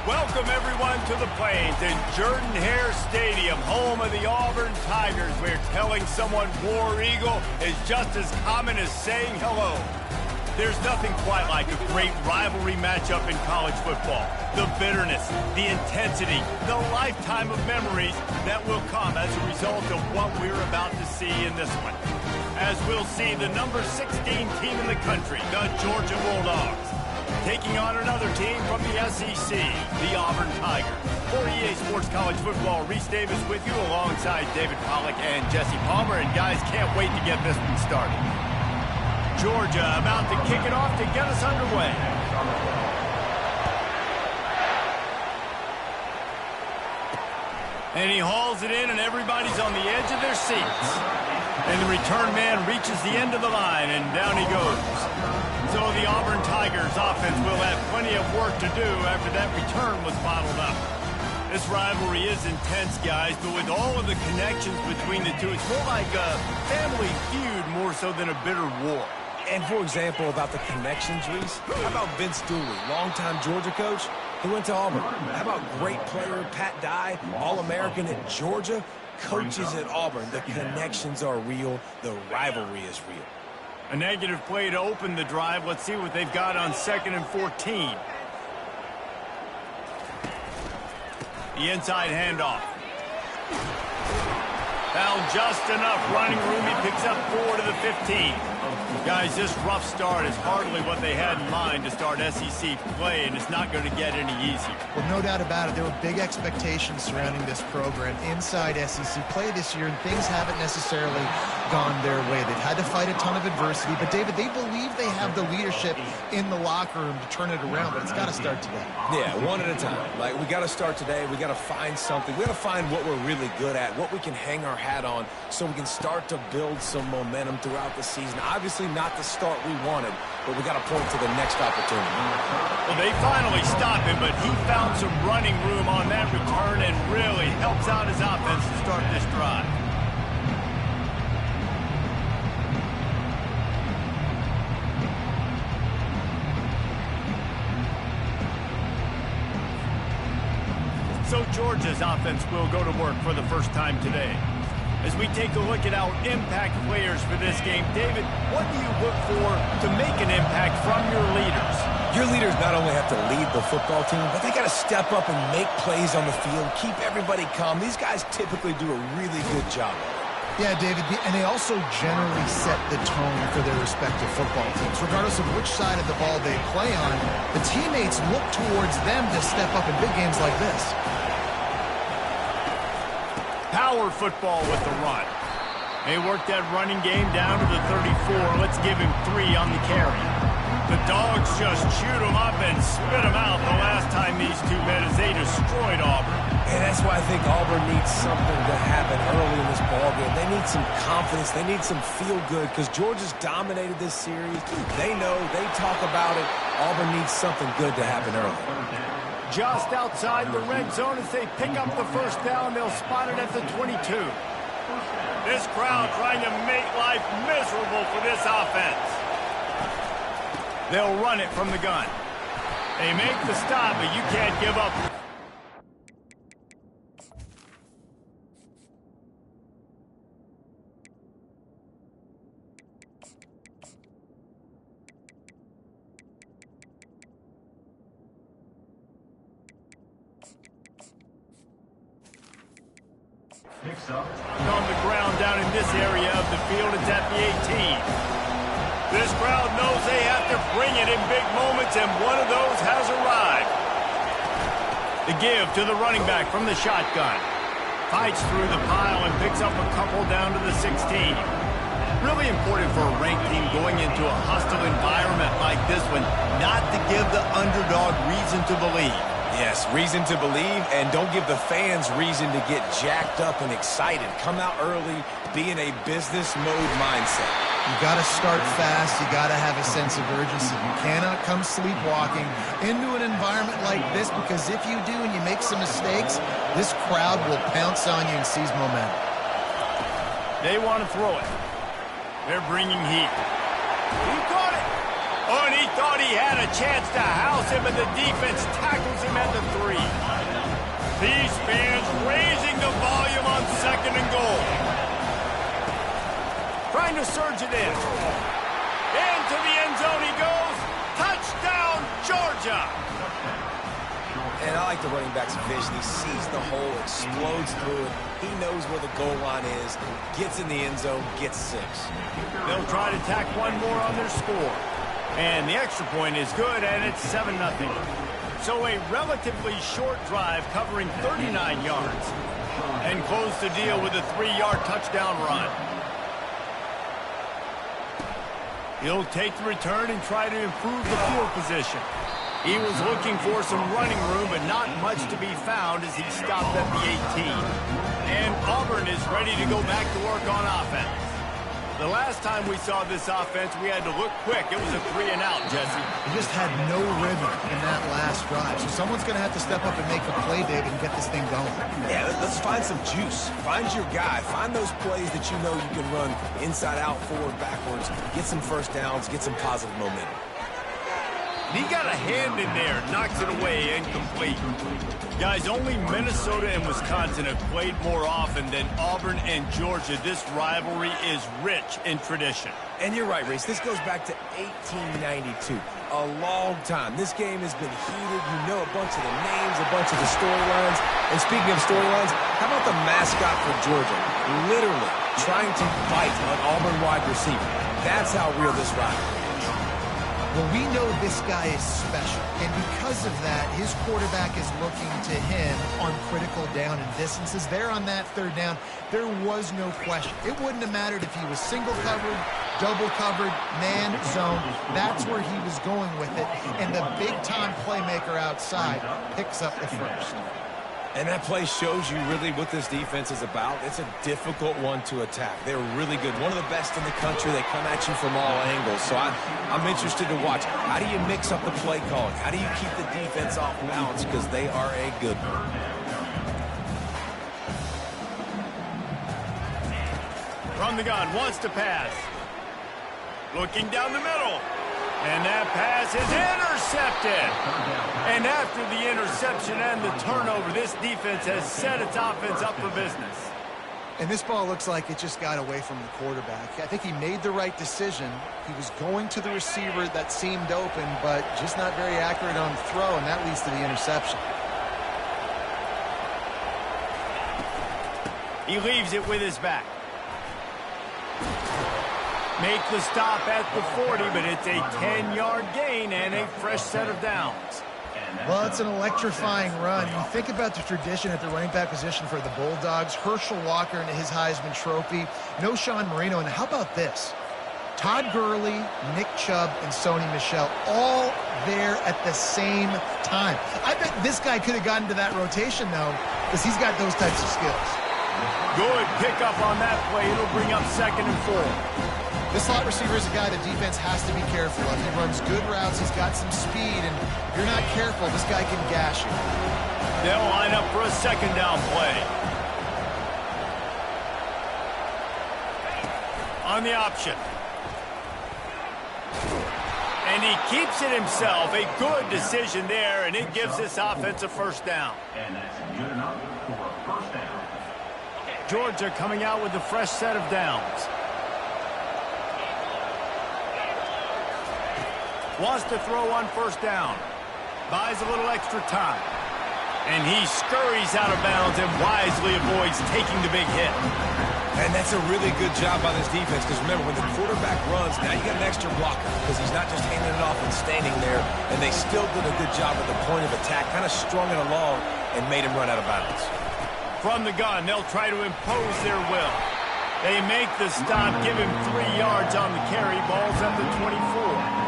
Welcome, everyone, to the Plains in Jordan-Hare Stadium, home of the Auburn Tigers, where telling someone War Eagle is just as common as saying hello. There's nothing quite like a great rivalry matchup in college football. The bitterness, the intensity, the lifetime of memories that will come as a result of what we're about to see in this one. As we'll see the number 16 team in the country, the Georgia Bulldogs, taking on another team from the SEC, the Auburn Tigers. For EA Sports College Football, Reese Davis with you alongside David Pollack and Jesse Palmer. And guys, can't wait to get this one started. Georgia about to kick it off to get us underway. And he hauls it in, and everybody's on the edge of their seats. And the return man reaches the end of the line, and down he goes. So the Auburn Tigers offense will have plenty of work to do after that return was bottled up. This rivalry is intense, guys, but with all of the connections between the two, it's more like a family feud more so than a bitter war. And for example, about the connections, Reese, how about Vince Dooley, longtime Georgia coach, who went to Auburn? How about great player Pat Dye, All-American at Georgia, coaches at Auburn? The connections are real. The rivalry is real. A negative play to open the drive. Let's see what they've got on 2nd and 14. The inside handoff. Found just enough running room. He picks up 4 to the 15. Guys, this rough start is hardly what they had in mind to start SEC play, and it's not going to get any easier. Well, no doubt about it. There were big expectations surrounding this program inside SEC play this year, and things haven't necessarily gone their way. They've had to fight a ton of adversity, but, David, they believe they have the leadership in the locker room to turn it around, but it's got to start today. Yeah, one at a time. Like, we got to start today. We got to find something. We got to find what we're really good at, what we can hang our hat on, so we can start to build some momentum throughout the season. Obviously, not the start we wanted, but we got to point to the next opportunity. Well, they finally stop him, but he found some running room on that return and really helps out his offense to start this drive. So Georgia's offense will go to work for the first time today. As we take a look at our impact players for this game, David, what do you look for to make an impact from your leaders? Your leaders not only have to lead the football team, but they got to step up and make plays on the field, keep everybody calm. These guys typically do a really good job. Yeah, David, and they also generally set the tone for their respective football teams. Regardless of which side of the ball they play on, the teammates look towards them to step up in big games like this. Power football with the run. They work that running game down to the 34. Let's give him 3 on the carry. The Dogs just shoot him up and spit him out the last time these two met as they destroyed Auburn. And that's why I think Auburn needs something to happen early in this ballgame. They need some confidence. They need some feel-good because Georgia's dominated this series. They know. They talk about it. Auburn needs something good to happen early. Just outside the red zone as they pick up the first down. They'll spot it at the 22. This crowd trying to make life miserable for this offense. They'll run it from the gun. They make the stop, but you can't give up. On the ground down in this area of the field, it's at the 18. This crowd knows they have to bring it in big moments, and one of those has arrived. The give to the running back from the shotgun. Fights through the pile and picks up a couple down to the 16. Really important for a ranked team going into a hostile environment like this one, not to give the underdog reason to believe. Yes, reason to believe, and don't give the fans reason to get jacked up and excited. Come out early, be in a business mode mindset. You got to start fast. You got to have a sense of urgency. You cannot come sleepwalking into an environment like this, because if you do and you make some mistakes, this crowd will pounce on you and seize momentum. They want to throw it. They're bringing heat. He caught it. Oh, and he thought he had a chance to house him, and the defense tackles him at the 3. These fans raising the volume on 2nd and goal. Trying to surge it in. Into the end zone he goes. Touchdown, Georgia! And I like the running back's vision. He sees the hole, explodes through it. He knows where the goal line is, gets in the end zone, gets 6. They'll try to tack one more on their score. And the extra point is good, and it's 7-0. So a relatively short drive covering 39 yards. And close the deal with a 3-yard touchdown run. He'll take the return and try to improve the field position. He was looking for some running room, but not much to be found as he stopped at the 18. And Auburn is ready to go back to work on offense. The last time we saw this offense, we had to look quick. It was a 3-and-out, Jesse. He just had no rhythm in that last drive. So someone's going to have to step up and make a play, David, and get this thing going. Yeah, let's find some juice. Find your guy. Find those plays that you know you can run inside out, forward, backwards. Get some first downs. Get some positive momentum. He got a hand in there, knocks it away, incomplete. Guys, only Minnesota and Wisconsin have played more often than Auburn and Georgia. This rivalry is rich in tradition. And you're right, Reese. This goes back to 1892. A long time. This game has been heated. You know a bunch of the names, a bunch of the storylines. And speaking of storylines, how about the mascot for Georgia? Literally trying to bite an Auburn wide receiver. That's how real this rivalry is. Well, we know this guy is special, and because of that, his quarterback is looking to him on critical down and distances. There on that 3rd down, there was no question. It wouldn't have mattered if he was single covered, double covered, man, zone. That's where he was going with it, and the big-time playmaker outside picks up the first. And that play shows you really what this defense is about. It's a difficult one to attack. They're really good. One of the best in the country. They come at you from all angles. So I'm interested to watch. How do you mix up the play calling? How do you keep the defense off balance? Because they are a good one. From the gun, wants to pass. Looking down the middle. And that pass is intercepted. And after the interception and the turnover, this defense has set its offense up for business. And this ball looks like it just got away from the quarterback. I think he made the right decision. He was going to the receiver that seemed open, but just not very accurate on the throw, and that leads to the interception. He leaves it with his back. Make the stop at the 40, but it's a 10-yard gain and a fresh set of downs. Well, it's an electrifying run. You think about the tradition at the running back position for the Bulldogs. Herschel Walker and his Heisman Trophy. No Sean Marino. And how about this? Todd Gurley, Nick Chubb, and Sony Michel all there at the same time. I bet this guy could have gotten to that rotation, though, because he's got those types of skills. Good pickup on that play. It'll bring up 2nd and 4. This slot receiver is a guy the defense has to be careful of. He runs good routes. He's got some speed, and if you're not careful, this guy can gash you. They'll line up for a 2nd down play. On the option. And he keeps it himself. A good decision there, and it gives this offense a 1st down. And that's good enough for a 1st down. Georgia coming out with a fresh set of downs. Wants to throw on 1st down. Buys a little extra time. And he scurries out of bounds and wisely avoids taking the big hit. And that's a really good job by this defense, because remember, when the quarterback runs, now you got an extra blocker, because he's not just handing it off and standing there, and they still did a good job at the point of attack, kind of strung it along and made him run out of bounds. From the gun, they'll try to impose their will. They make the stop, give him 3 yards on the carry, ball's at the 24.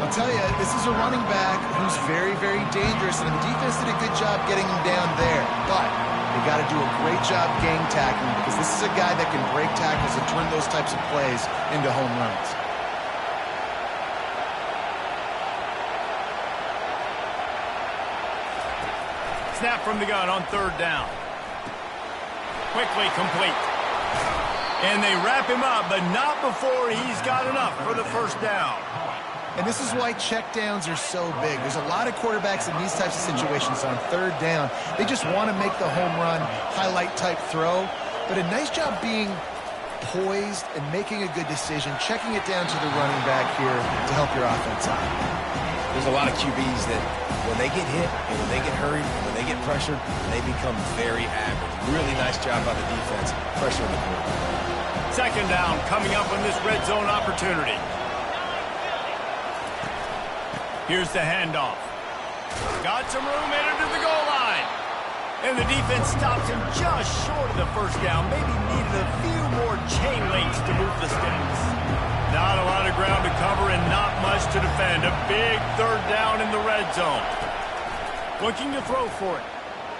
I'll tell you, this is a running back who's very, very dangerous, and the defense did a good job getting him down there. But they got to do a great job gang tackling, because this is a guy that can break tackles and turn those types of plays into home runs. Snap from the gun on 3rd down. Quickly complete. And they wrap him up, but not before he's got enough for the 1st down. And this is why checkdowns are so big. There's a lot of quarterbacks in these types of situations on third down. They just want to make the home run, highlight type throw. But a nice job being poised and making a good decision, checking it down to the running back here to help your offense out. There's a lot of QBs that when they get hit and when they get hurried and when they get pressured, they become very average. Really nice job by the defense, pressuring the quarterback. Second down coming up on this red zone opportunity. Here's the handoff. Got some room, headed to the goal line. And the defense stops him just short of the first down. Maybe needed a few more chain links to move the sticks. Not a lot of ground to cover and not much to defend. A big third down in the red zone. Looking to throw for it.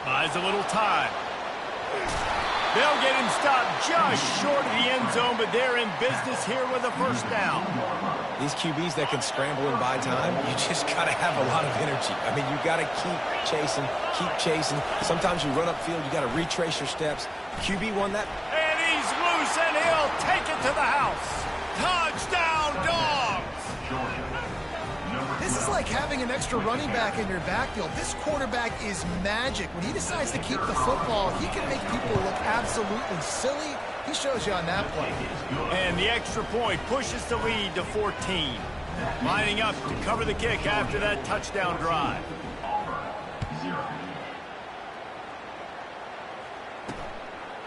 Buys a little time. They'll get him stopped just short of the end zone, but they're in business here with a first down. These QBs that can scramble and buy time, you just got to have a lot of energy. I mean, you got to keep chasing, keep chasing. Sometimes you run upfield, you got to retrace your steps. QB won that. And he's loose, and he'll take it to the house. Touchdown, Dogs! This is like having an extra running back in your backfield. This quarterback is magic. When he decides to keep the football, he can make people look absolutely silly. He shows you on that play. And the extra point pushes the lead to 14. Lining up to cover the kick after that touchdown drive.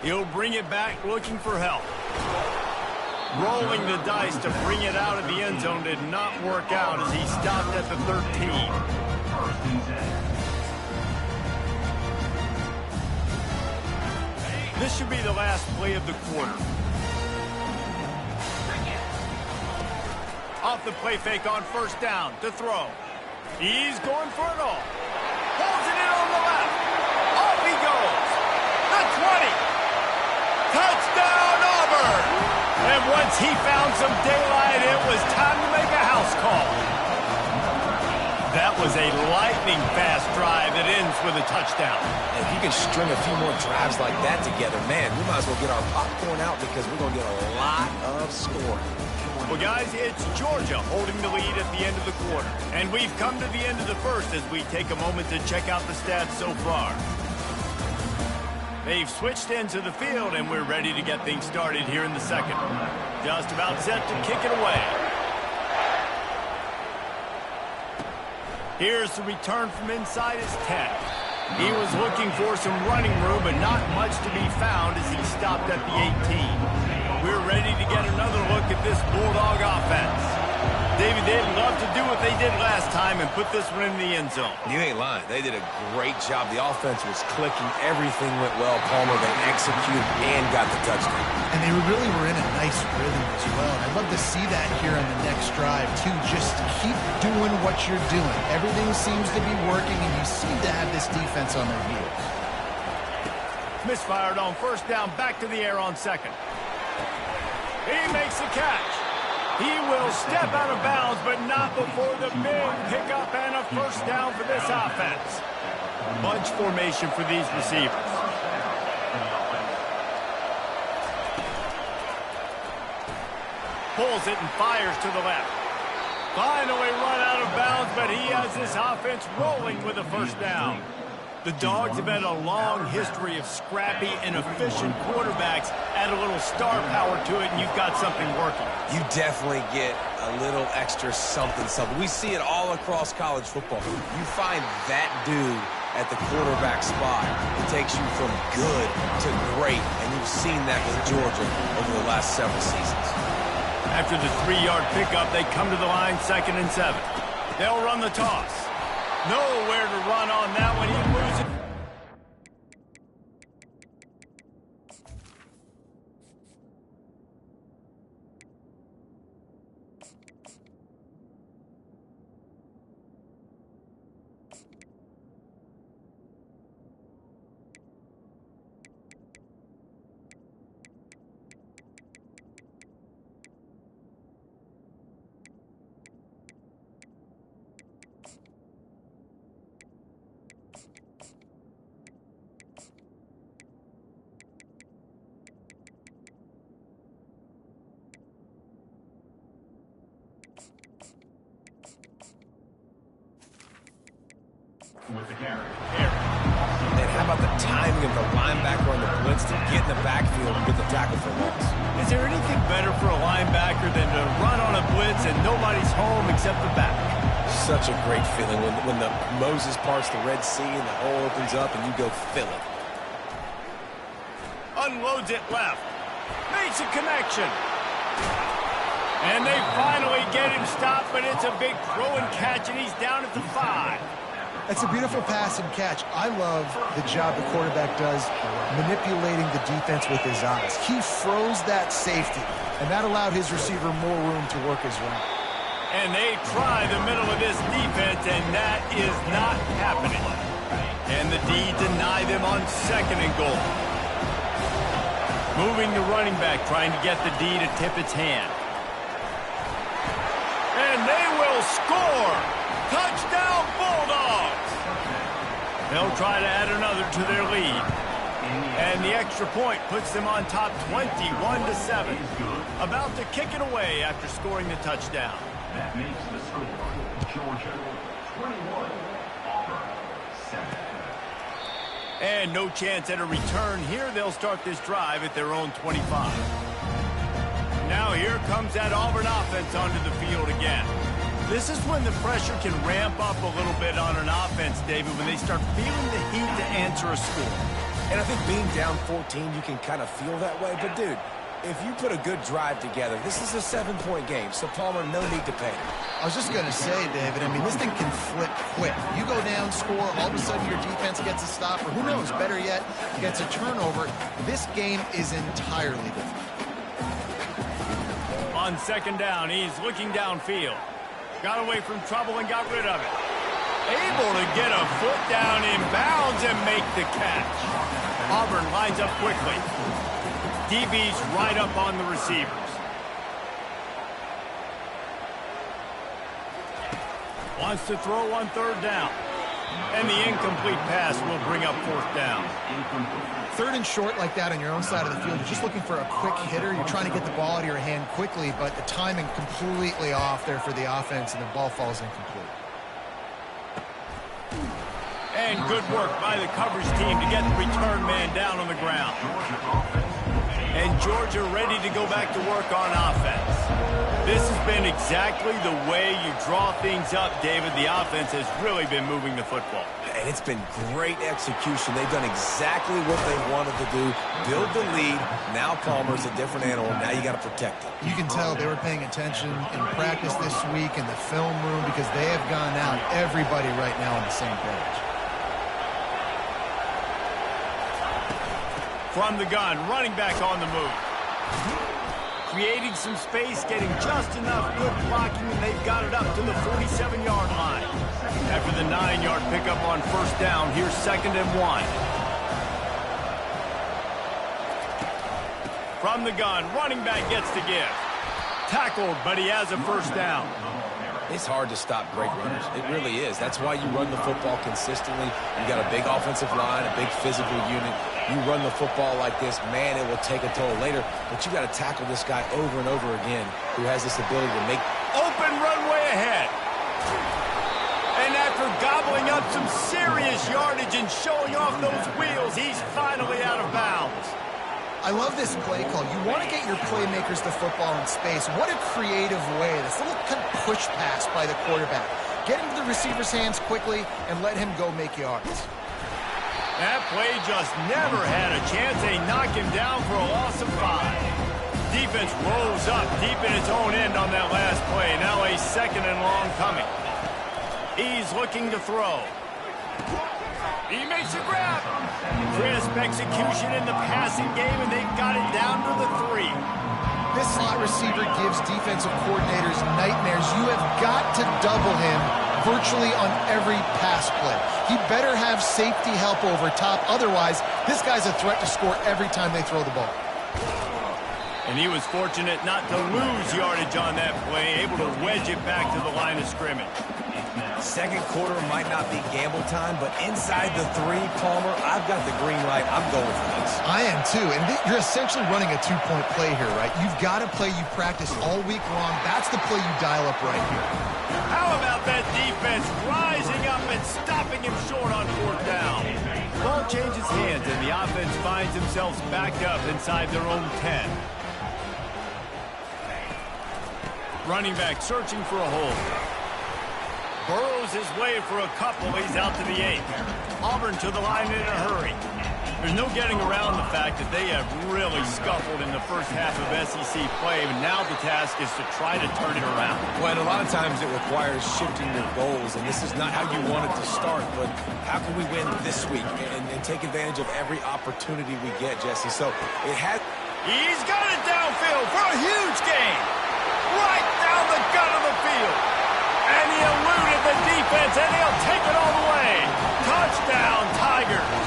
He'll bring it back looking for help. Rolling the dice to bring it out of the end zone did not work out as he stopped at the 13. This should be the last play of the quarter. Off the play fake on first down to throw. He's going for it all. Holds it in on the left. Off he goes. The 20. Touchdown, Auburn. And once he found some daylight, it was time to make a house call. That was a lightning-fast drive that ends with a touchdown. If you can string a few more drives like that together, man, we might as well get our popcorn out because we're going to get a lot of scoring. Well, guys, it's Georgia holding the lead at the end of the quarter. And we've come to the end of the first as we take a moment to check out the stats so far. They've switched ends of the field, and we're ready to get things started here in the second. Just about set to kick it away. Here's the return from inside his 10. He was looking for some running room, but not much to be found as he stopped at the 18. We're ready to get another look at this Bulldog offense. David, they'd love to do what they did last time and put this one in the end zone. You ain't lying. They did a great job. The offense was clicking. Everything went well. Palmer, they executed and got the touchdown. And they really were in a nice rhythm as well. And I'd love to see that here on the next drive, too. Just keep doing what you're doing. Everything seems to be working, and you seem to have this defense on their heels. Misfired on first down, back to the air on second. He makes the catch. He will step out of bounds, but not before the big pickup and a first down for this offense. Bunch formation for these receivers. Pulls it and fires to the left. Finally run out of bounds, but he has this offense rolling with a first down. The Dogs have had a long history of scrappy and efficient quarterbacks. Add a little star power to it, and you've got something working. You definitely get a little extra something. We see it all across college football. You find that dude at the quarterback spot. It takes you from good to great, and you've seen that with Georgia over the last several seasons. After the 3-yard pickup, they come to the line 2nd and 7. They'll run the toss. Nowhere to run on that one. He loses. with the carry. And how about the timing of the linebacker on the blitz to get in the backfield and get the tackle for loss? Is there anything better for a linebacker than to run on a blitz and nobody's home except the back? Such a great feeling when the Moses parts the Red Sea and the hole opens up and you go fill it. Unloads it left. Makes a connection. And they finally get him stopped, but it's a big throw and catch, and he's down at the 5. That's a beautiful pass and catch. I love the job the quarterback does manipulating the defense with his eyes. He froze that safety, and that allowed his receiver more room to work his route. And they try the middle of this defense, and that is not happening. And the D deny them on 2nd and goal. Moving the running back, trying to get the D to tip its hand. And they will score! Touchdown, Bulldogs! They'll try to add another to their lead. And the extra point puts them on top 21-7. About to kick it away after scoring the touchdown. That makes the score Georgia 21, Auburn 7. And no chance at a return here. They'll start this drive at their own 25. Now here comes that Auburn offense onto the field again. This is when the pressure can ramp up a little bit on an offense, David, when they start feeling the heat to answer a score. And I think being down 14, you can kind of feel that way. But, dude, if you put a good drive together, this is a 7-point game. So, Palmer, no need to panic. I was just going to say, David, I mean, this thing can flip quick. You go down, score, all of a sudden your defense gets a stop, or who knows, better yet, gets a turnover. This game is entirely different. On 2nd down, he's looking downfield. Got away from trouble and got rid of it. Able to get a foot down in bounds and make the catch. Auburn lines up quickly. DB's right up on the receivers. Wants to throw on 3rd down. And the incomplete pass will bring up 4th down. 3rd and short like that on your own side of the field, you're just looking for a quick hitter. You're trying to get the ball out of your hand quickly, but the timing completely off there for the offense, and the ball falls incomplete. And good work by the coverage team to get the return man down on the ground. And Georgia ready to go back to work on offense. This has been exactly the way you draw things up, David. The offense has really been moving the football. And it's been great execution. They've done exactly what they wanted to do. Build the lead. Now Palmer's a different animal. Now you got to protect it. You can tell they were paying attention in practice this week in the film room because they have gone out, everybody right now on the same page. From the gun, running back on the move. Creating some space, getting just enough good blocking, and they've got it up to the 47-yard line. After the 9-yard pickup on 1st down, here's 2nd and 1. From the gun, running back gets to give. Tackled, but he has a 1st down. It's hard to stop great runners. It really is. That's why you run the football consistently. You got a big offensive line, a big physical unit. You run the football like this, man, it will take a toll later. But you got to tackle this guy over and over again who has this ability to make... Open runway ahead. And after gobbling up some serious yardage and showing off those wheels, he's finally out of bounds. I love this play call. You want to get your playmakers the football in space. What a creative way. This little kind of push pass by the quarterback. Get into the receiver's hands quickly and let him go make yards. That play just never had a chance. They knock him down for a loss of 5. Defense rolls up deep in its own end on that last play. Now a 2nd and long coming. He's looking to throw. He makes a grab. Crisp execution in the passing game, and they've got it down to the 3. This slot receiver gives defensive coordinators nightmares. You have got to double him virtually on every pass play. He better have safety help over top. Otherwise, this guy's a threat to score every time they throw the ball. And he was fortunate not to lose yardage on that play, able to wedge it back to the line of scrimmage. Second quarter might not be gamble time, but inside the 3, Palmer, I've got the green light. I'm going for this. I am too, and you're essentially running a 2-point play here, right? You've got a play you practice all week long. That's the play you dial up right here. How about that defense rising up and stopping him short on 4th down? Ball changes hands, and the offense finds themselves backed up inside their own 10. Running back searching for a hole. Burrows his way for a couple. He's out to the 8. Auburn to the line in a hurry. There's no getting around the fact that they have really scuffled in the first half of SEC play, and now the task is to try to turn it around. Well, and a lot of times it requires shifting your goals, and this is not how you want it to start, but how can we win this week and take advantage of every opportunity we get, Jesse? So it has... He's got it downfield for a huge gain. Right down the gut of the field. And he eluded the defense, and he'll take it all the way. Touchdown, Tigers.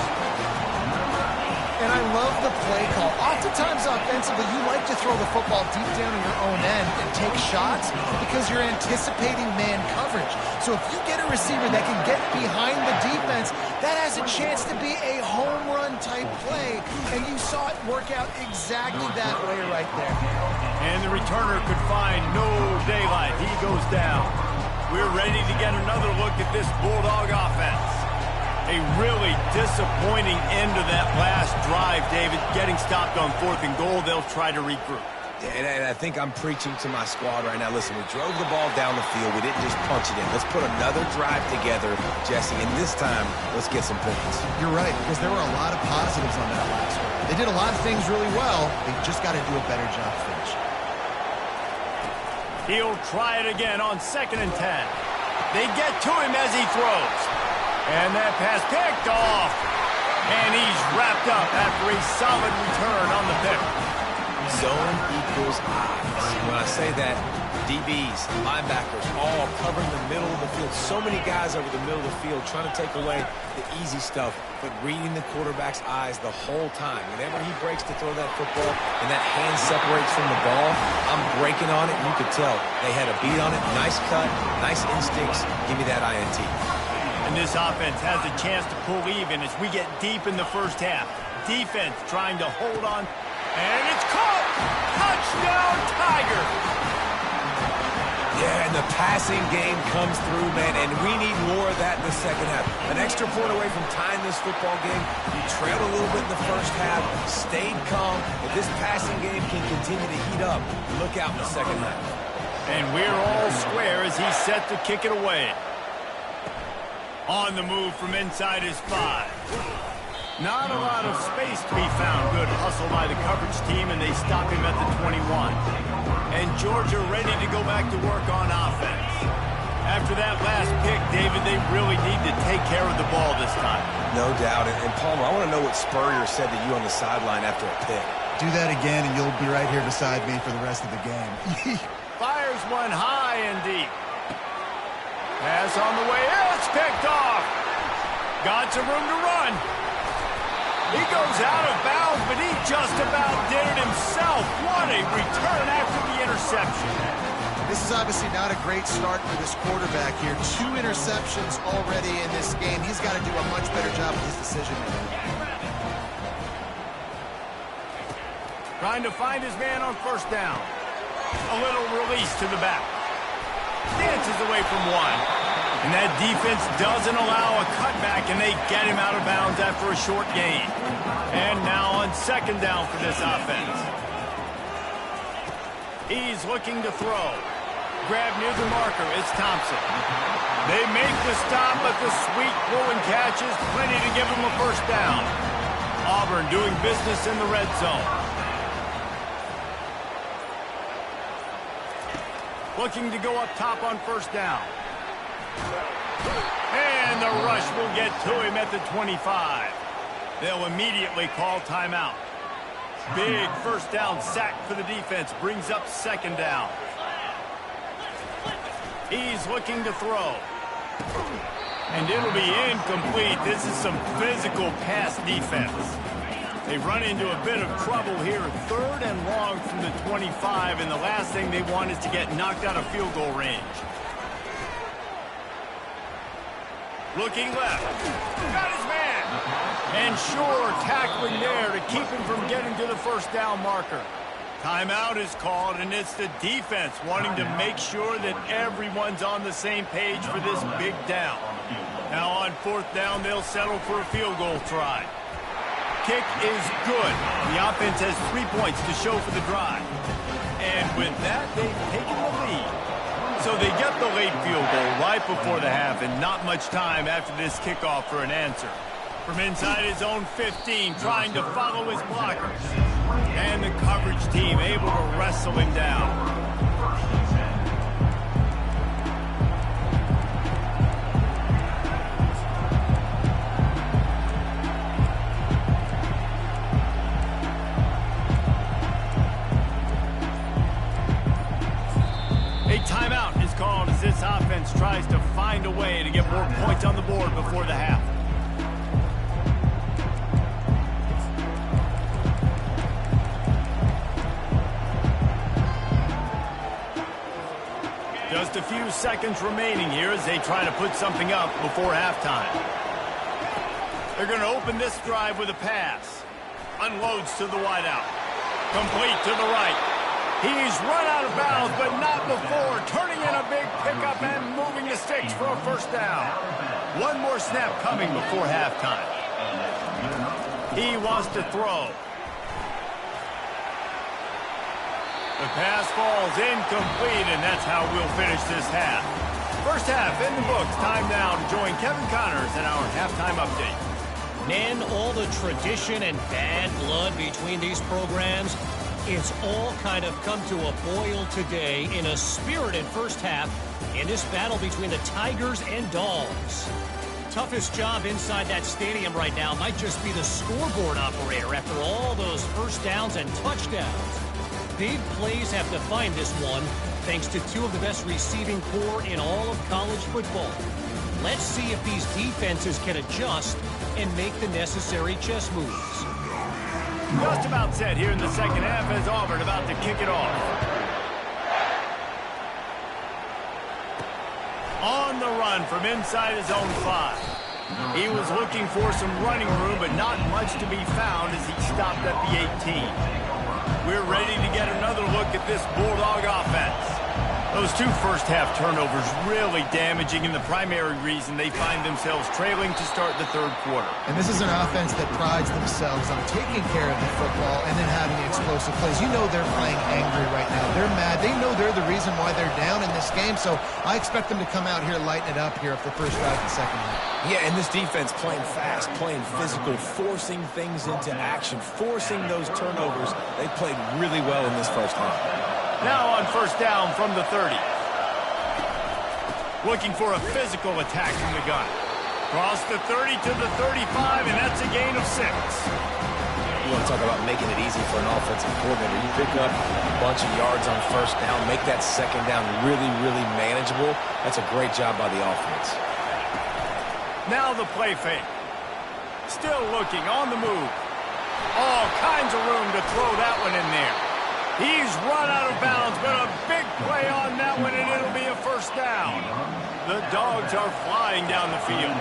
And I love the play call. Oftentimes offensively, you like to throw the football deep down in your own end and take shots because you're anticipating man coverage. So if you get a receiver that can get behind the defense, that has a chance to be a home run type play. And you saw it work out exactly that way right there. And the returner could find no daylight. He goes down. We're ready to get another look at this Bulldog offense. A really disappointing end to that last drive, David. Getting stopped on 4th and goal, they'll try to regroup. And I think I'm preaching to my squad right now. Listen, we drove the ball down the field. We didn't just punch it in. Let's put another drive together, Jesse, and this time, let's get some points. You're right, because there were a lot of positives on that last one. They did a lot of things really well. They just got to do a better job finishing. He'll try it again on 2nd and 10. They get to him as he throws. And that pass picked off. And he's wrapped up after a solid return on the pick. Zone equals eyes. When I say that, DBs, linebackers, all covering the middle of the field. So many guys over the middle of the field trying to take away the easy stuff, but reading the quarterback's eyes the whole time. Whenever he breaks to throw that football and that hand separates from the ball, I'm breaking on it, and you could tell they had a beat on it. Nice cut, nice instincts. Give me that INT. And this offense has a chance to pull even as we get deep in the first half. Defense trying to hold on. And it's caught! Touchdown, Tigers! Yeah, and the passing game comes through, man, and we need more of that in the second half. An extra point away from tying this football game. You trailed a little bit in the first half, stayed calm. If this passing game can continue to heat up, look out in the second half. And we're all square as he's set to kick it away. On the move from inside his 5. Not a lot of space to be found. Good hustle by the coverage team, and they stop him at the 21. And Georgia ready to go back to work on offense. After that last pick, David, they really need to take care of the ball this time. No doubt. And Palmer, I want to know what Spurrier said to you on the sideline after a pick. Do that again, and you'll be right here beside me for the rest of the game. Fires one high and deep. Pass on the way. It's picked off. Got some room to run. He goes out of bounds, but he just about did it himself. What a return after the interception. This is obviously not a great start for this quarterback here. 2 interceptions already in this game. He's got to do a much better job with his decision-making. Trying to find his man on 1st down. A little release to the back. Dances away from one. And that defense doesn't allow a cutback, and they get him out of bounds after a short gain. And now on 2nd down for this offense. He's looking to throw. Grab near the marker. It's Thompson. They make the stop, but the sweet throw and catch is plenty to give him a 1st down. Auburn doing business in the red zone. Looking to go up top on 1st down. And the rush will get to him at the 25. They'll immediately call timeout. Big 1st down sack for the defense. Brings up 2nd down. He's looking to throw. And it'll be incomplete. This is some physical pass defense. They run into a bit of trouble here. 3rd and long from the 25, and the last thing they want is to get knocked out of field goal range. Looking left. Got his man. And sure, tackling there to keep him from getting to the first down marker. Timeout is called, and it's the defense wanting to make sure that everyone's on the same page for this big down. Now on fourth down, they'll settle for a field goal try. Kick is good. The offense has 3 points to show for the drive. And with that, they've taken the lead. So they get the late field goal right before the half, and not much time after this kickoff for an answer. From inside his own 15, trying to follow his blockers. And the coverage team able to wrestle him down. Timeout is called as this offense tries to find a way to get more points on the board before the half. Just a few seconds remaining here as they try to put something up before halftime. They're going to open this drive with a pass. Unloads to the wideout. Complete to the right. He's run out of bounds, but not before. Turning in a big pickup and moving the sticks for a first down. One more snap coming before halftime. He wants to throw. The pass falls incomplete, and that's how we'll finish this half. First half in the books. Time now to join Kevin Connors in our halftime update. Man, all the tradition and bad blood between these programs, it's all kind of come to a boil today in a spirited first half in this battle between the Tigers and Dogs. Toughest job inside that stadium right now might just be the scoreboard operator after all those first downs and touchdowns. Big plays have defined this one thanks to two of the best receiving corps in all of college football. Let's see if these defenses can adjust and make the necessary chess moves. Just about set here in the second half as Auburn about to kick it off. On the run from inside his own 5. He was looking for some running room, but not much to be found as he stopped at the 18. We're ready to get another look at this Bulldog offense. Those two first-half turnovers really damaging, and the primary reason they find themselves trailing to start the third quarter. And this is an offense that prides themselves on taking care of the football and then having explosive plays. You know they're playing angry right now. They're mad. They know they're the reason why they're down in this game, so I expect them to come out here, lighten it up here for the first drive of the second half. Yeah, and this defense playing fast, playing physical, forcing things into action, forcing those turnovers. They played really well in this first half. Now on first down from the 30. Looking for a physical attack from the gun. Cross the 30 to the 35, and that's a gain of 6. You want to talk about making it easy for an offensive coordinator. You pick up a bunch of yards on first down, make that second down really, really manageable. That's a great job by the offense. Now the play fake. Still looking on the move. All kinds of room to throw that one in there. He's run out of bounds, but a big play on that one, and it'll be a first down. The Dogs are flying down the field.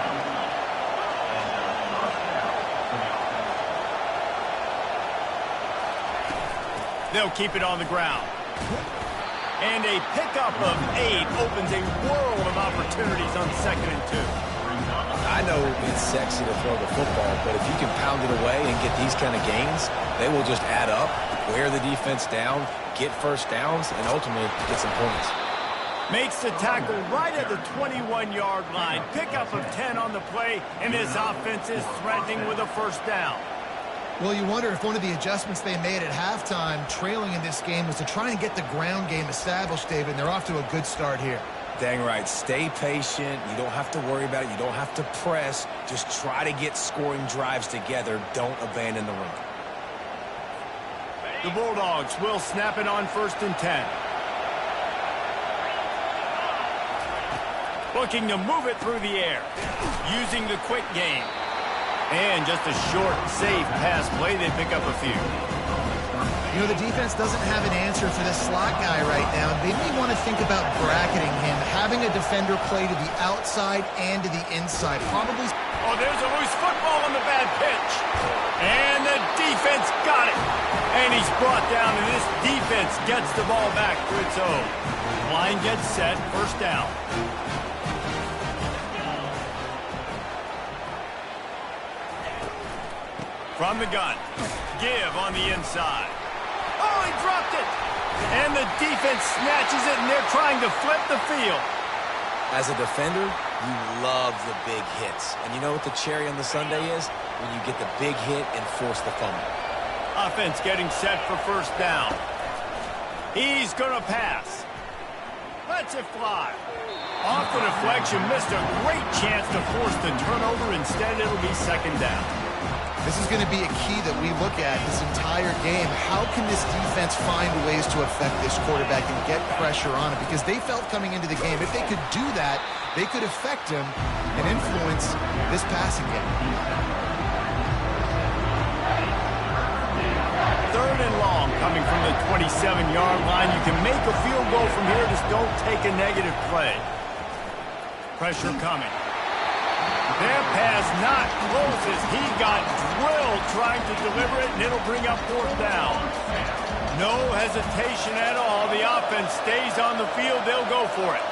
They'll keep it on the ground. And a pickup of 8 opens a world of opportunities on 2nd and 2. I know it's sexy to throw the football, but if you can pound it away and get these kind of gains, they will just add up, wear the defense down, get first downs, and ultimately get some points. Makes the tackle right at the 21-yard line. Pickup of 10 on the play, and this offense is threatening with a first down. Well, you wonder if one of the adjustments they made at halftime, trailing in this game, was to try and get the ground game established, David, and they're off to a good start here. Dang right. Stay patient. You don't have to worry about it. You don't have to press. Just try to get scoring drives together. Don't abandon the run. The Bulldogs will snap it on 1st and 10. Looking to move it through the air. Using the quick game. And just a short, safe pass play. They pick up a few. You know, the defense doesn't have an answer for this slot guy right now. They may want to think about bracketing him, having a a defender play to the outside and to the inside. Probably. Oh, there's a loose football on the bad pitch. And the defense got it. And he's brought down, and this defense gets the ball back for its own. Line gets set, first down. From the gun. Give on the inside. Oh, he dropped it. And the defense snatches it, and they're trying to flip the field. As a defender, you love the big hits. And you know what the cherry on the sundae is? When you get the big hit and force the fumble. Offense getting set for first down. He's going to pass. Lets it fly. Off the deflection, missed a great chance to force the turnover. Instead, it'll be second down. This is going to be a key that we look at this entire game. How can this defense find ways to affect this quarterback and get pressure on him? Because they felt coming into the game, if they could do that, they could affect him and influence this passing game. Third and long coming from the 27-yard line. You can make a field goal from here. Just don't take a negative play. Pressure coming. Their pass not close as he got drilled trying to deliver it, and it'll bring up fourth down. No hesitation at all. The offense stays on the field. They'll go for it.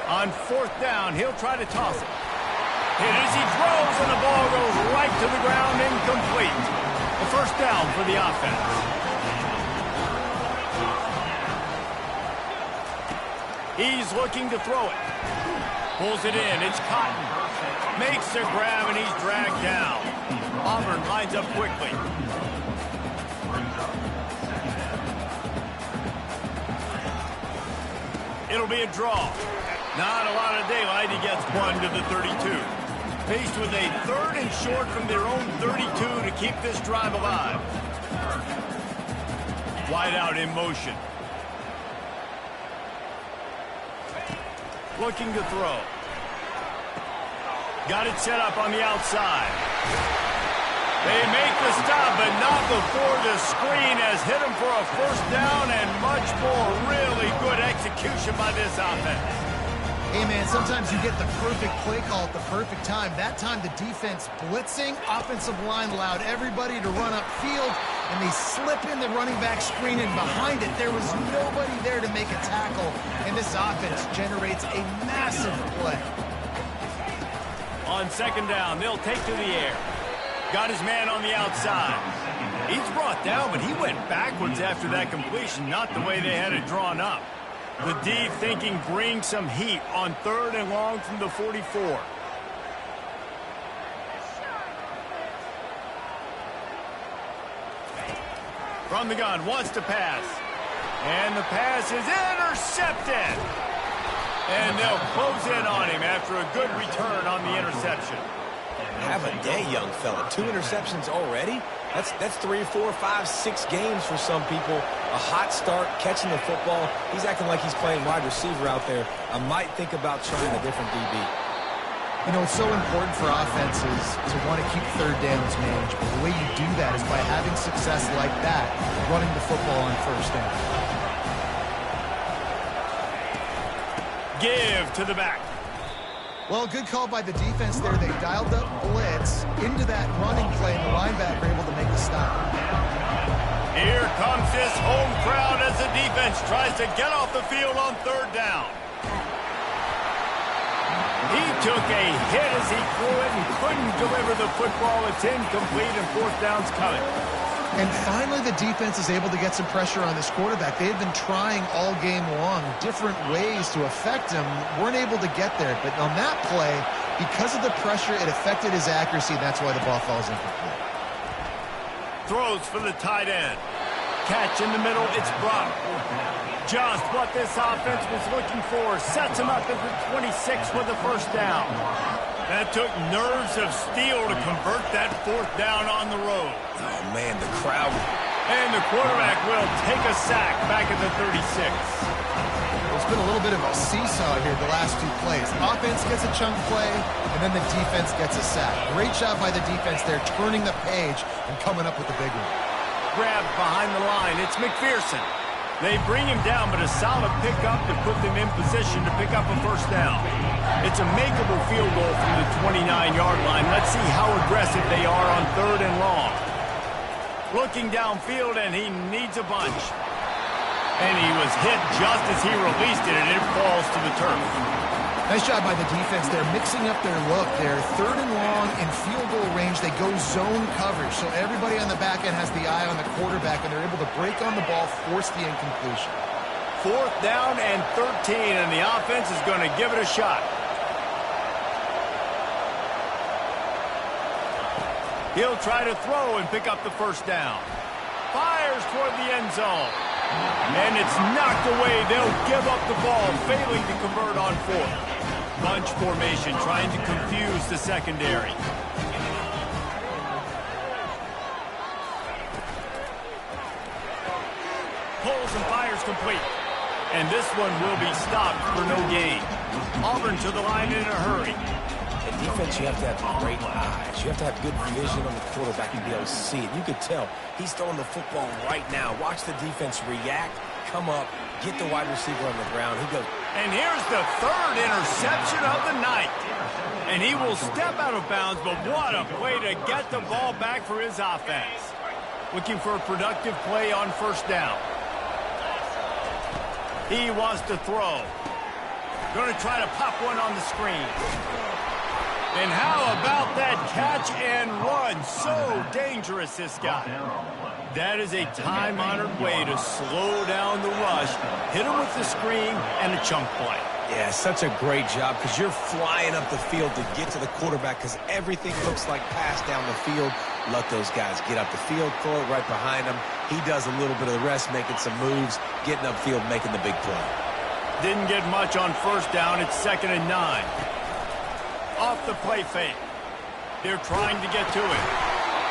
On fourth down, he'll try to toss it. Hit as he throws, and the ball goes right to the ground, incomplete. The first down for the offense. He's looking to throw it. Pulls it in. It's Cotton. Makes the grab, and he's dragged down. Auburn lines up quickly. It'll be a draw. Not a lot of daylight. He gets one to the 32. Faced with a third and short from their own 32 to keep this drive alive. Wide out in motion. Looking to throw. Got it set up on the outside. They make the stop, but not before the screen has hit him for a first down and much more. Really good execution by this offense. Hey, man, sometimes you get the perfect play call at the perfect time. That time the defense blitzing, offensive line allowed everybody to run upfield, and they slip in the running back screen, and behind it there was nobody there to make a tackle, and this offense generates a massive play. On second down, they'll take to the air. Got his man on the outside. He's brought down, but he went backwards after that completion, not the way they had it drawn up. The D thinking bring some heat on third and long from the 44. From the gun, wants to pass. And the pass is intercepted. And they'll close in on him after a good return on the interception. Have a day, young fella. 2 interceptions already? That's 3, 4, 5, 6 games for some people. A hot start, catching the football. He's acting like he's playing wide receiver out there. I might think about trying a different DB. You know, it's so important for offenses to want to keep third downs managed. But the way you do that is by having success like that, running the football on first down. Give to the back. Well, good call by the defense there. They dialed up blitz into that running play, and the linebacker able to make the stop. Here comes this home crowd as the defense tries to get off the field on third down. He took a hit as he threw it and couldn't deliver the football. It's incomplete, and fourth down's coming. And finally, the defense is able to get some pressure on this quarterback. They had been trying all game long different ways to affect him, weren't able to get there. But on that play, because of the pressure, it affected his accuracy, and that's why the ball falls incomplete. Throws for the tight end. Catch in the middle, it's Brock. Just what this offense was looking for. Sets him up at the 26 with the first down. That took nerves of steel to convert that fourth down on the road. Oh, man, the crowd. And the quarterback will take a sack back at the 36. It's been a little bit of a seesaw here the last 2 plays. Offense gets a chunk play, and then the defense gets a sack. Great job by the defense there, turning the page and coming up with the big one. grab behind the line. It's McPherson. They bring him down, but a solid pickup to put them in position to pick up a first down. It's a makeable field goal from the 29-yard line. Let's see how aggressive they are on 3rd and long. Looking downfield, and he needs a bunch. And he was hit just as he released it, and it falls to the turf. Nice job by the defense. They're mixing up their look. They're 3rd and long in field goal range. They go zone coverage, so everybody on the back end has the eye on the quarterback, and they're able to break on the ball, force the incompletion. 4th down and 13, and the offense is going to give it a shot. He'll try to throw and pick up the first down. Fires toward the end zone. And it's knocked away. They'll give up the ball, failing to convert on 4th. Bunch formation, trying to confuse the secondary. Pulls and fires complete. And this one will be stopped for no gain. Auburn to the line in a hurry. In defense, you have to have great eyes. You have to have good vision on the quarterback and be able to see it. You could tell he's throwing the football right now. Watch the defense react, come up, get the wide receiver on the ground. He goes. And here's the 3rd interception of the night. And he will step out of bounds, but what a way to get the ball back for his offense. Looking for a productive play on 1st down. He wants to throw. Going to try to pop one on the screen. And how about that catch and run? So dangerous, this guy. That is a time-honored way to slow down the rush, hit him with the screen, and a chunk play. Yeah, such a great job because you're flying up the field to get to the quarterback because everything looks like pass down the field. Let those guys get up the field, throw it right behind him. He does a little bit of the rest, making some moves, getting upfield, making the big play. Didn't get much on 1st down. It's 2nd and 9. Off the play fake. They're trying to get to it.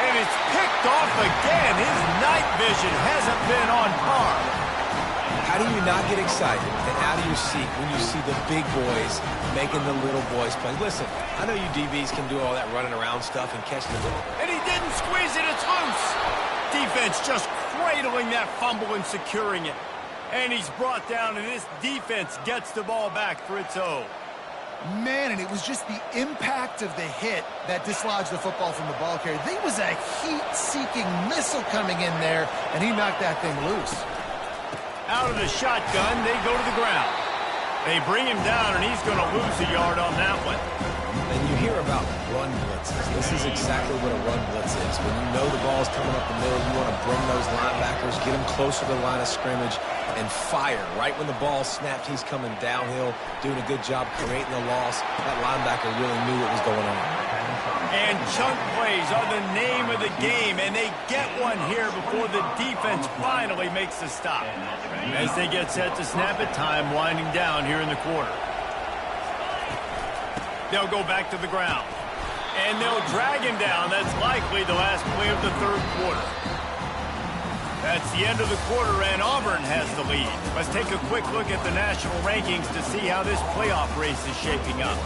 And it's picked off again. His night vision hasn't been on par. How do you not get excited and out of your seat when you see the big boys making the little boys play? Listen, I know you DBs can do all that running around stuff and catching the ball. And he didn't squeeze it. It's loose. Defense just cradling that fumble and securing it. And he's brought down, and this defense gets the ball back for its own. Man, and it was just the impact of the hit that dislodged the football from the ball carrier. There was a heat-seeking missile coming in there, and he knocked that thing loose. Out of the shotgun, they go to the ground. They bring him down, and he's going to lose a yard on that one. And you hear about run blitzes. This is exactly what a run blitz is. When you know the ball's coming up the middle, you want to bring those linebackers, get them closer to the line of scrimmage, and fire. Right when the ball snapped, he's coming downhill, doing a good job creating a loss. That linebacker really knew what was going on. And chunk plays are the name of the game, and they get one here before the defense finally makes the stop. As they get set to snap it, time winding down here in the quarter. They'll go back to the ground. And they'll drag him down. That's likely the last play of the 3rd quarter. That's the end of the quarter, and Auburn has the lead. Let's take a quick look at the national rankings to see how this playoff race is shaping up.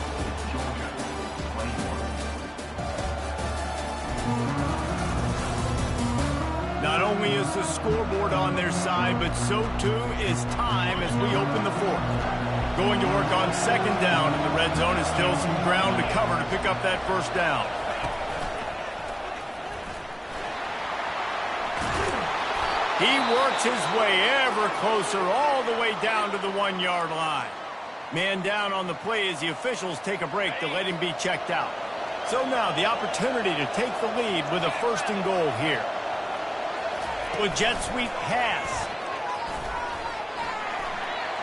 Not only is the scoreboard on their side, but so too is time as we open the 4th. Going to work on 2nd down in the red zone, and still some ground to cover to pick up that 1st down. He works his way ever closer all the way down to the 1-yard line. Man down on the play as the officials take a break to let him be checked out. So now the opportunity to take the lead with a 1st and goal here. With jet sweep pass.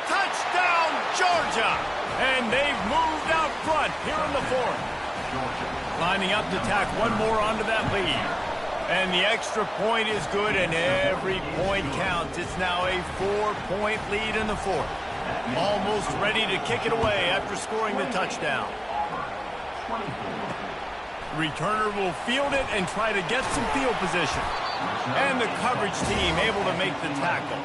Touchdown, Georgia! And they've moved out front here in the 4th. Lining up to tack one more onto that lead. And the extra point is good, and every point counts. It's now a 4-point lead in the 4th. Almost ready to kick it away after scoring the touchdown. Returner will field it and try to get some field position. And the coverage team able to make the tackle.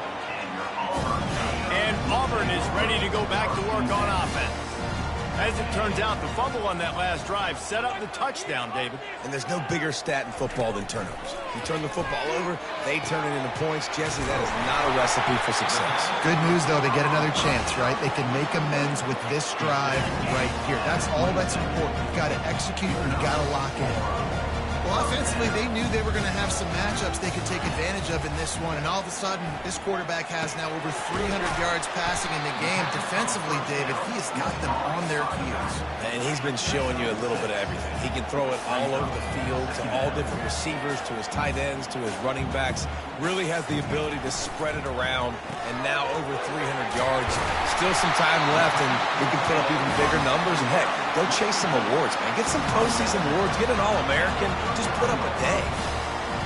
And Auburn is ready to go back to work on offense. As it turns out, the fumble on that last drive set up the touchdown, David. And there's no bigger stat in football than turnovers. You turn the football over, they turn it into points. Jesse, that is not a recipe for success. Good news, though, they get another chance, right? They can make amends with this drive right here. That's all that's important. You've got to execute, you've got to lock in. Well, offensively, they knew they were going to have some matchups they could take advantage of in this one, and all of a sudden, this quarterback has now over 300 yards passing in the game. Defensively, David, he has got them on their heels. And he's been showing you a little bit of everything. He can throw it all over the field to all different receivers, to his tight ends, to his running backs. Really has the ability to spread it around, and now over 300 yards. Still some time left, and he can put up even bigger numbers. And, heck, go chase some awards, man. Get some postseason awards. Get an All-American. Just put up a day.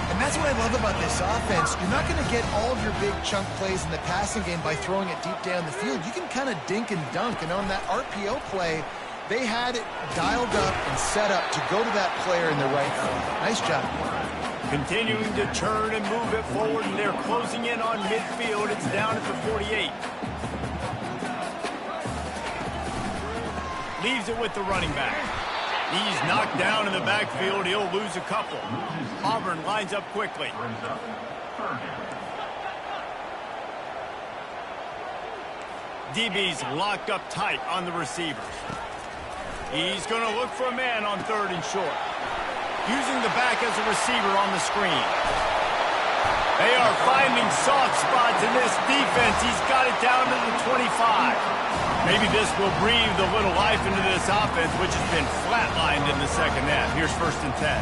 And that's what I love about this offense. You're not going to get all of your big chunk plays in the passing game by throwing it deep down the field. You can kind of dink and dunk. And on that RPO play, they had it dialed up and set up to go to that player in the right foot. Nice job. Continuing to turn and move it forward, and they're closing in on midfield. It's down at the 48. Leaves it with the running back. He's knocked down in the backfield. He'll lose a couple. Auburn lines up quickly. DB's locked up tight on the receivers. He's going to look for a man on 3rd and short. Using the back as a receiver on the screen. They are finding soft spots in this defense. He's got it down to the 25. Maybe this will breathe a little life into this offense, which has been flatlined in the second half. Here's 1st and 10.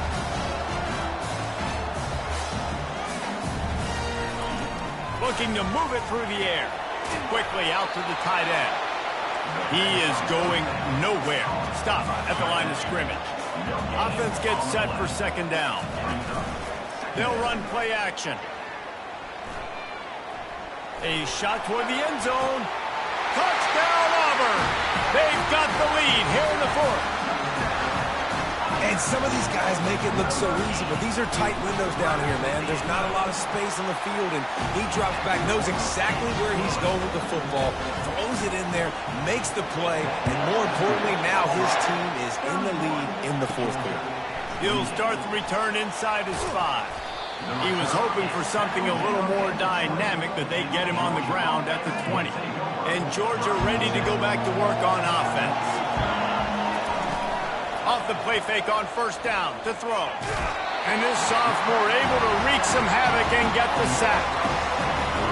Looking to move it through the air. Quickly out to the tight end. He is going nowhere. Stop at the line of scrimmage. Offense gets set for 2nd down. They'll run play action. A shot toward the end zone. Touchdown, Auburn! They've got the lead here in the 4th. And some of these guys make it look so easy, but these are tight windows down here, man. There's not a lot of space on the field, and he drops back, knows exactly where he's going with the football, throws it in there, makes the play, and more importantly, now his team is in the lead in the 4th quarter. He'll start the return inside his 5. He was hoping for something a little more dynamic, but they get him on the ground at the 20. And Georgia ready to go back to work on offense. Off the play fake on 1st down to throw. And this sophomore able to wreak some havoc and get the sack.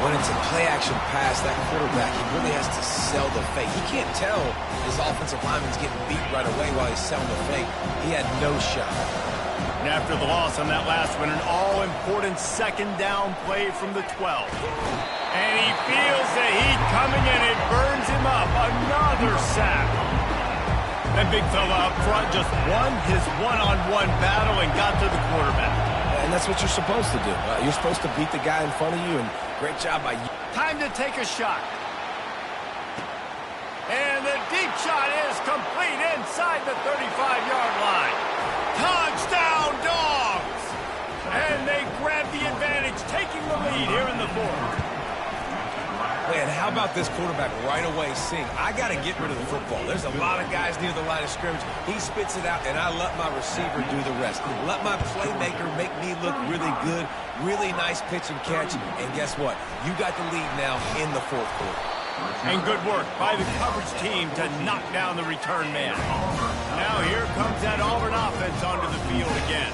When it's a play-action pass, that quarterback, he really has to sell the fake. He can't tell his offensive lineman's getting beat right away while he's selling the fake. He had no shot. And after the loss on that last one, an all-important 2nd down play from the 12. And he feels the heat coming and it burns him up. Another sack. That big fella up front just won his one-on-one battle and got to the quarterback. And that's what you're supposed to do. You're supposed to beat the guy in front of you, and great job by you. Time to take a shot. And the deep shot is complete inside the 35-yard line. Touchdown, Dogs! And they grab the advantage, taking the lead here in the 4th. Man, how about this quarterback right away seeing, I got to get rid of the football. There's a lot of guys near the line of scrimmage. He spits it out, and I let my receiver do the rest. Let my playmaker make me look really good, really nice pitch and catch. And guess what? You got the lead now in the 4th quarter. And good work by the coverage team to knock down the return man. Now here comes that Auburn offense onto the field again.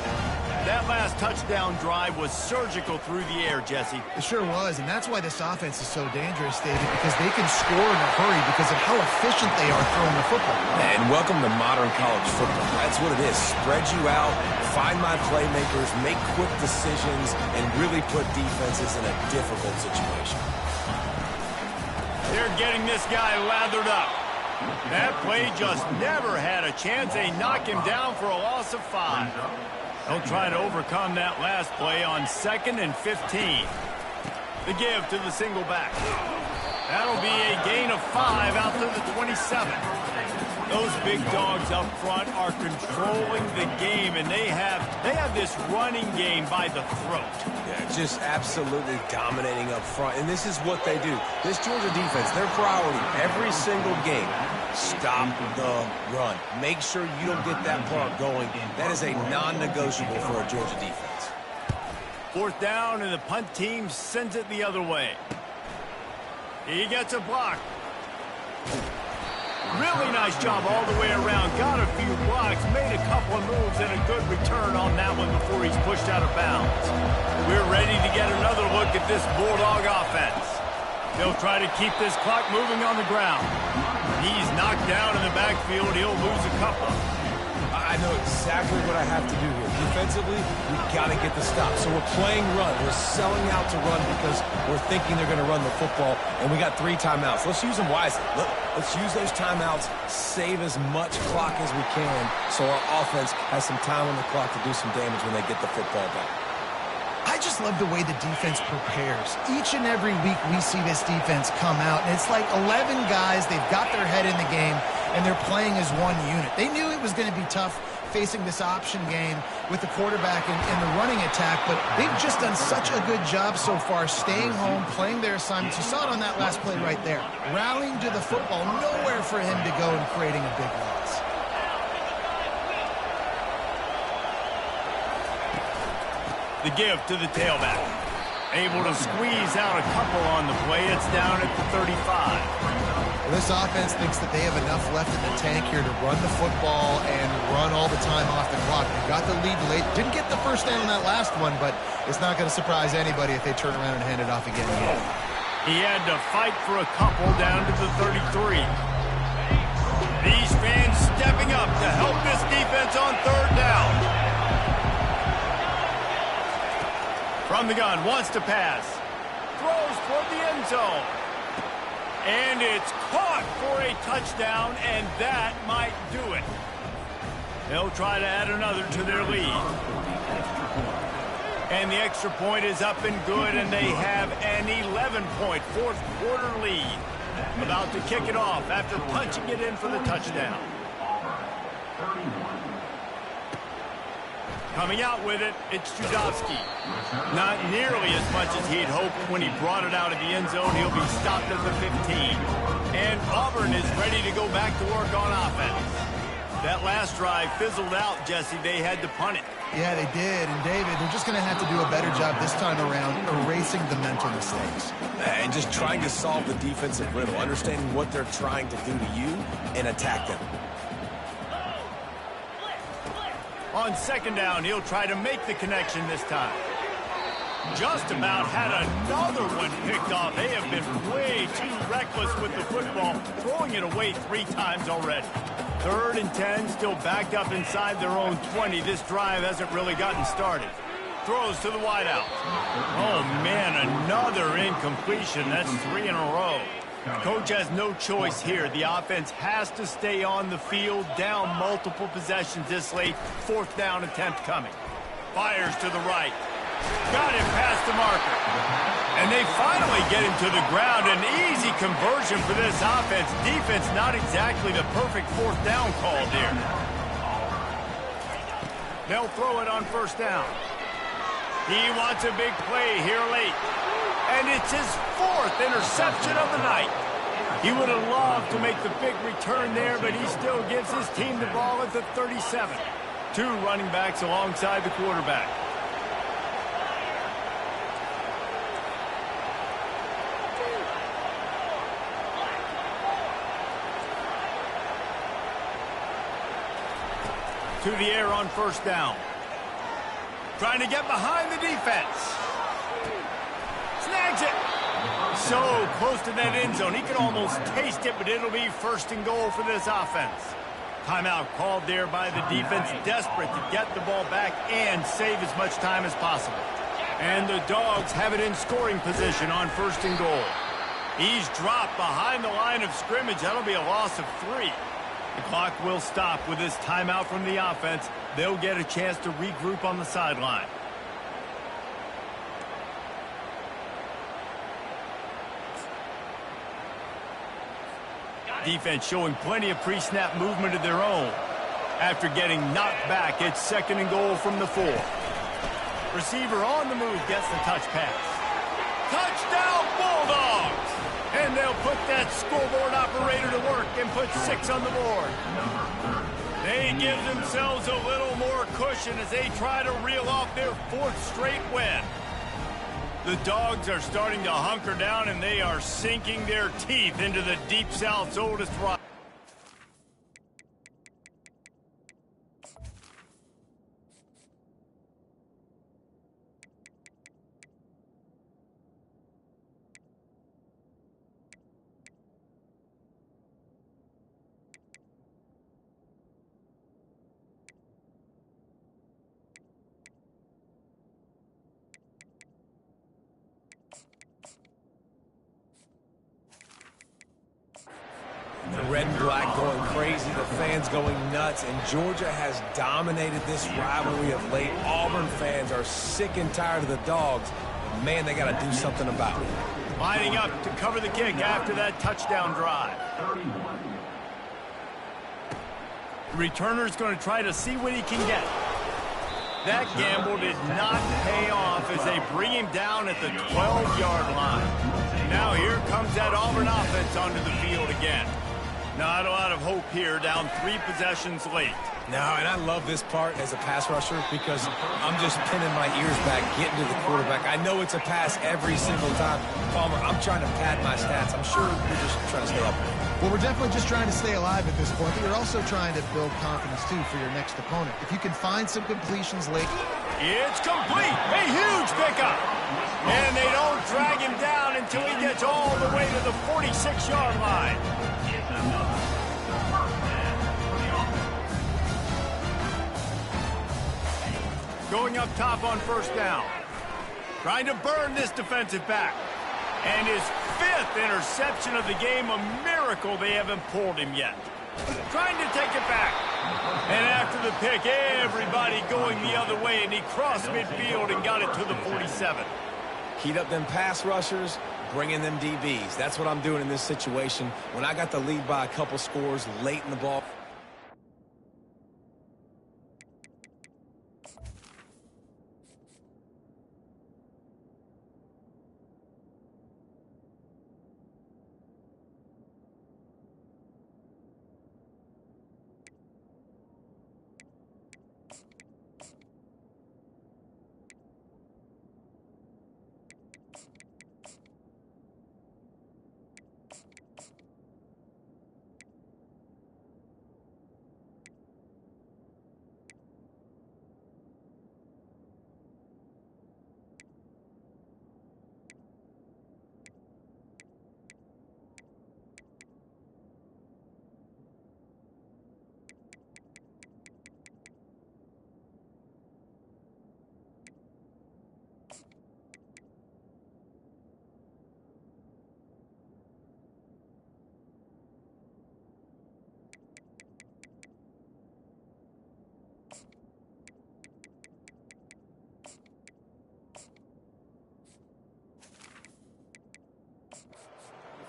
That last touchdown drive was surgical through the air, Jesse. It sure was, and that's why this offense is so dangerous, David, because they can score in a hurry because of how efficient they are throwing the football. And welcome to modern college football. That's what it is. Spread you out, find my playmakers, make quick decisions, and really put defenses in a difficult situation. They're getting this guy lathered up. That play just never had a chance. They knock him down for a loss of 5. They'll try to overcome that last play on 2nd and 15. The give to the single back. That'll be a gain of 5 out to the 27. Those big dogs up front are controlling the game, and they have this running game by the throat. Yeah, just absolutely dominating up front, and this is what they do. This Georgia defense, their priority every single game Stop the run. Make sure you don't get that part going. That is a non-negotiable for a Georgia defense. Fourth down, and the punt team sends it the other way. He gets a block. Really nice job all the way around. Got a few blocks, made a couple of moves, and a good return on that one before he's pushed out of bounds. We're ready to get another look at this Bulldog offense. They'll try to keep this clock moving on the ground. He's knocked down in the backfield. He'll lose a couple. I know exactly what I have to do here. Defensively, we've got to get the stop. So we're playing run. We're selling out to run because we're thinking they're going to run the football, and we got 3 timeouts. Let's use them wisely. Let's use those timeouts, save as much clock as we can so our offense has some time on the clock to do some damage when they get the football back. I just love the way the defense prepares. Each and every week we see this defense come out, and it's like 11 guys. They've got their head in the game, and they're playing as one unit. They knew it was going to be tough facing this option game with the quarterback and the running attack, but they've just done such a good job so far staying home, playing their assignments. You saw it on that last play right there. Rallying to the football, nowhere for him to go and creating a big loss. The give to the tailback. Able to squeeze out a couple on the play. It's down at the 35. Well, this offense thinks that they have enough left in the tank here to run the football and run all the time off the clock. They got the lead late. Didn't get the first down on that last one, but it's not going to surprise anybody if they turn around and hand it off again. He had to fight for a couple down to the 33. These fans stepping up to help this defense on third down. From the gun, wants to pass. Throws toward the end zone. And it's caught for a touchdown, and that might do it. They'll try to add another to their lead. And the extra point is up and good, and they have an 11-point fourth-quarter lead. About to kick it off after punching it in for the touchdown. Coming out with it, it's Judowski. Not nearly as much as he'd hoped when he brought it out of the end zone. He'll be stopped at the 15. And Auburn is ready to go back to work on offense. That last drive fizzled out, Jesse. They had to punt it. Yeah, they did. And, David, they're just going to have to do a better job this time around erasing the mental mistakes. And just trying to solve the defensive riddle, understanding what they're trying to do to you and attack them. On second down, he'll try to make the connection this time. Just about had another one picked off. They have been way too reckless with the football, throwing it away 3 times already. 3rd and 10, still backed up inside their own 20. This drive hasn't really gotten started. Throws to the wideout. Oh, man, another incompletion. That's 3 in a row. Coach has no choice here. The offense has to stay on the field, down multiple possessions this late. 4th down attempt coming. Fires to the right. Got him past the marker. And they finally get him to the ground. An easy conversion for this offense. Defense not exactly the perfect 4th down call there. They'll throw it on 1st down. He wants a big play here late. And it's his 4th interception of the night. He would have loved to make the big return there, but he still gives his team the ball at the 37. 2 running backs alongside the quarterback. To the air on 1st down. Trying to get behind the defense. Snags it. So close to that end zone. He could almost taste it, but it'll be 1st and goal for this offense. Timeout called there by the defense, desperate to get the ball back and save as much time as possible. And the Dogs have it in scoring position on 1st and goal. He's dropped behind the line of scrimmage. That'll be a loss of 3. The clock will stop with this timeout from the offense. They'll get a chance to regroup on the sideline. Defense showing plenty of pre-snap movement of their own. After getting knocked back, it's 2nd and goal from the 4. Receiver on the move gets the touch pass. Touchdown Bulldogs! And And they'll put that scoreboard operator to work and put 6 on the board. They give themselves a little more cushion as they try to reel off their 4th straight win. The Dogs are starting to hunker down, and they are sinking their teeth into the Deep South's oldest rival. The red and black going crazy, the fans going nuts, and Georgia has dominated this rivalry of late. Auburn fans are sick and tired of the Dogs. But man, they got to do something about it. Lining up to cover the kick after that touchdown drive. The returner's going to try to see what he can get. That gamble did not pay off as they bring him down at the 12-yard line. Now here comes that Auburn offense onto the field again. Not a lot of hope here, down 3 possessions late. No, and I love this part as a pass rusher because I'm just pinning my ears back, getting to the quarterback. I know it's a pass every single time. Palmer, I'm trying to pad my stats. I'm sure you're just trying to stay up. Well, we're definitely just trying to stay alive at this point, but you're also trying to build confidence, too, for your next opponent. If you can find some completions late. It's complete. A huge pickup. And they don't drag him down until he gets all the way to the 46-yard line. Going up top on 1st down. Trying to burn this defensive back. And his 5th interception of the game, a miracle they haven't pulled him yet. Trying to take it back. And after the pick, everybody going the other way, and he crossed midfield and got it to the 47. Heat up them pass rushers, bring in them DBs. That's what I'm doing in this situation. When I got the lead by a couple scores late in the ball.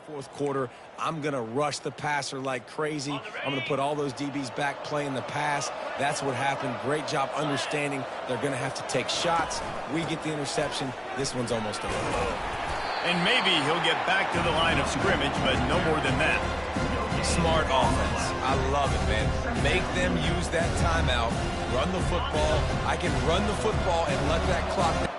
Fourth quarter, I'm going to rush the passer like crazy. I'm going to put all those DBs back playing the pass. That's what happened. Great job understanding they're going to have to take shots. We get the interception. This one's almost over. And maybe he'll get back to the line of scrimmage, but no more than that. Smart offense. I love it, man. Make them use that timeout. Run the football. I can run the football and let that clock.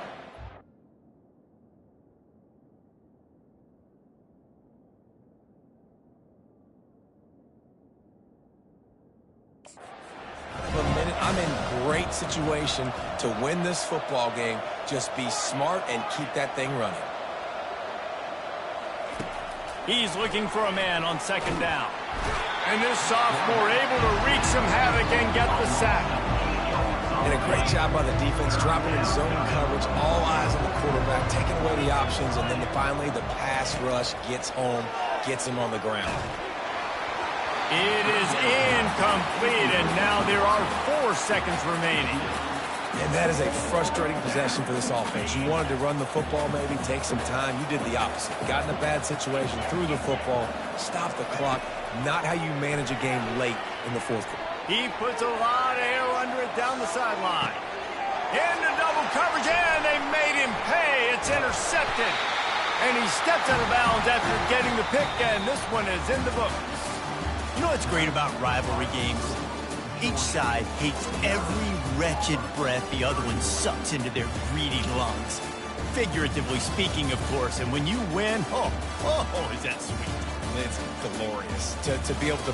I'm in great situation to win this football game. Just be smart and keep that thing running. He's looking for a man on 2nd down. And this sophomore able to wreak some havoc and get the sack. And a great job by the defense, dropping in zone coverage, all eyes on the quarterback, taking away the options, and then finally the pass rush gets home, gets him on the ground. It is incomplete, and now there are 4 seconds remaining. And that is a frustrating possession for this offense. You wanted to run the football, maybe take some time. You did the opposite. Got in a bad situation, threw the football, stopped the clock. Not how you manage a game late in the 4th quarter. He puts a lot of air under it down the sideline. Into double coverage, and they made him pay. It's intercepted. And he steps out of bounds after getting the pick, and this one is in the books. You know what's great about rivalry games? Each side hates every wretched breath the other one sucks into their greedy lungs. Figuratively speaking, of course, and when you win, oh, is that sweet. It's glorious to be able to